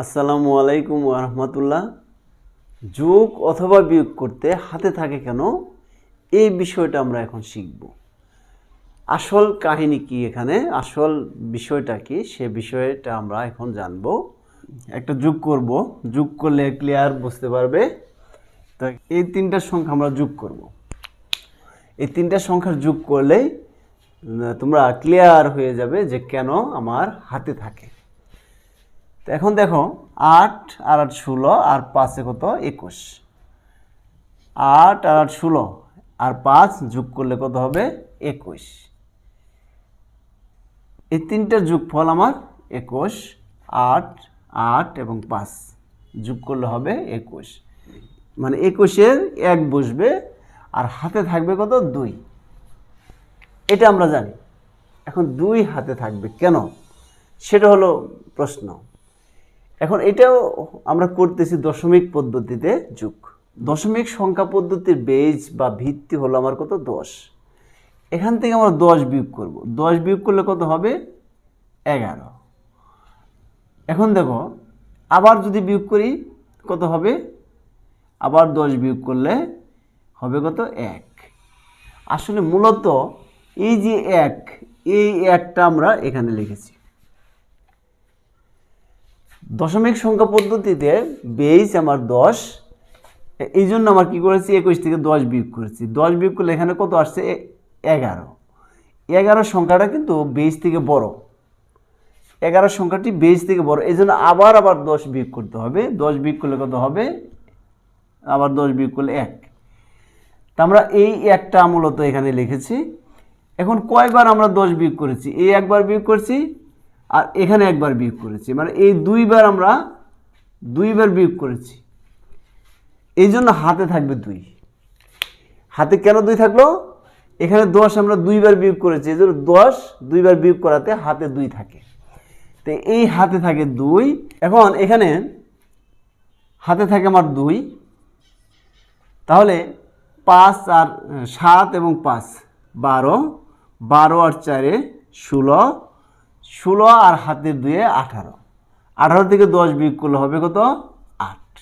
আসসালামু আলাইকুম ওয়া রাহমাতুল্লাহ। যোগ অথবা বিয়োগ করতে হাতে থাকে কেন, এই বিষয়টা আমরা এখন শিখব। আসল কাহিনী কি, এখানে আসল বিষয়টা কি, সে বিষয়টা আমরা এখন জানব। একটা যোগ করব, যোগ করলে ক্লিয়ার বুঝতে পারবে। তো এই তিনটা সংখ্যা আমরা যোগ করব। এই তিনটা সংখ্যার যোগ করলেই তোমরা ক্লিয়ার হয়ে যাবে যে কেন আমার হাতে থাকে। তো এখন দেখো, 8 আর 8 16 আর 5 কত 21। 8 আর 8 16 আর 5 যোগ করলে কত হবে 21। এই তিনটার যোগফল আমার 21। 8 8 এবং 5 যোগ করলে হবে 21। মানে 21-এর 1 বসবে আর হাতে থাকবে কত 2। এটা আমরা জানি। এখন 2 হাতে থাকবে কেন, সেটা হলো প্রশ্ন। এখন এটাও আমরা করতেছি দশমিক পদ্ধতিতে যোগ। দশমিক সংখ্যা পদ্ধতির বেজ বা ভিত্তি হলো আমার কত 10। এখান থেকে আমরা 10 বিয়োগ করব। 10 বিয়োগ করলে কত হবে 11। এখন দেখো, আবার যদি বিয়োগ করি কত হবে, আবার 10 বিয়োগ করলে হবে কত 1। আসলে মূলত এই যে 1, এই 1টা আমরা এখানে লিখেছি। দশমিক সংখ্যা পদ্ধতিতে বেস আমার 10, এই জন্য আমার কী করেছি 21 থেকে 10 বিয়োগ করেছি। 10 বিয়োগ করলে এখানে কত আসছে 11। 11 সংখ্যাটা কিন্তু বেস থেকে বড়। 11 সংখ্যাটি বেস থেকে বড়, এই জন্য আবার 10 বিয়োগ করতে হবে। 10 বিয়োগ করলে কত হবে, আবার 10 বিয়োগ করলে 1। তা আমরা এই 1টা মূলত এখানে লিখেছি। এখন কয়বার আমরা 10 বিয়োগ করেছি, এই একবার বিয়োগ করছি আর এখানে একবার বিয়োগ করেছি, মানে এই দুইবার আমরা দুইবার বিয়োগ করেছি। এই জন্য হাতে থাকবে 2। হাতে কেন 2 থাকলো, এখানে 10 আমরা দুইবার বিয়োগ করেছি, এই জন্য 10 দুইবার বিয়োগ করাতে হাতে 2 থাকে। তো এই হাতে থাকে 2। এখন এখানে হাতে থাকে আমার 2, তাহলে 5 আর 7 এবং 5 12, 12 আর 4 16, 16 আর হাতের 2 18। 18 থেকে 10 বিয়োগ করলে হবে কত 8।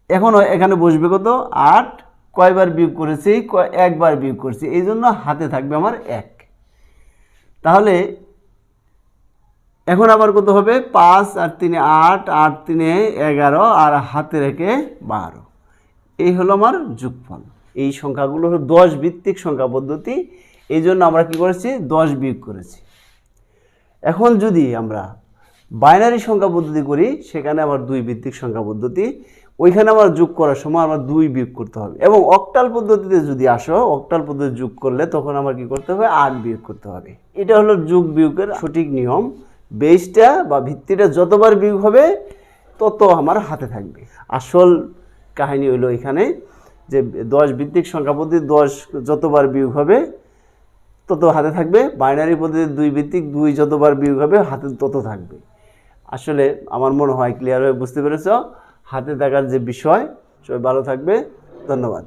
এখন এখানে বসবে কত 8। কয়বার বিয়োগ করেছি, একবার বিয়োগ করছি, এই জন্য হাতে থাকবে আমার 1। তাহলে এখন আবার কত হবে 5 আর 3 8, 8 3 11 আর হাতে রেখে 12। এই হলো আমার যোগফল। এই সংখ্যাগুলো হলো 10 ভিত্তিক সংখ্যা পদ্ধতি, এই জন্য আমরা কি করেছি 10 বিয়োগ করেছি। এখন যদি আমরা বাইনারি সংখ্যা পদ্ধতি করি, সেখানে আবার 2 ভিত্তিক সংখ্যা পদ্ধতি, ওইখানে আমার যোগ করার সময় আমার 2 বিয়োগ করতে হবে। এবং অক্টাল পদ্ধতিতে যদি আসো, অক্টাল পদ্ধতি যোগ করলে তখন আমার কি করতে হবে 8 বিয়োগ করতে হবে। এটা হলো যোগ বিয়োগের সঠিক নিয়ম। বেসটা বা ভিত্তিটা যতবার বিয়োগ হবে তত আমার হাতে থাকবে। আসল কাহিনী হলো এখানে যে 10 ভিত্তিক সংখ্যা পদ্ধতি 10 যতবার বিয়োগ হবে তত হাতে থাকবে। বাইনারি পদ্ধতি 2 ভিত্তিক 2 যতবার বিয়োগ হবে হাতে তত থাকবে। আসলে আমার মনে হয় ক্লিয়ার হয়ে বুঝতে পেরেছ হাতে থাকার যে বিষয়। সবাই ভালো থাকবে, ধন্যবাদ।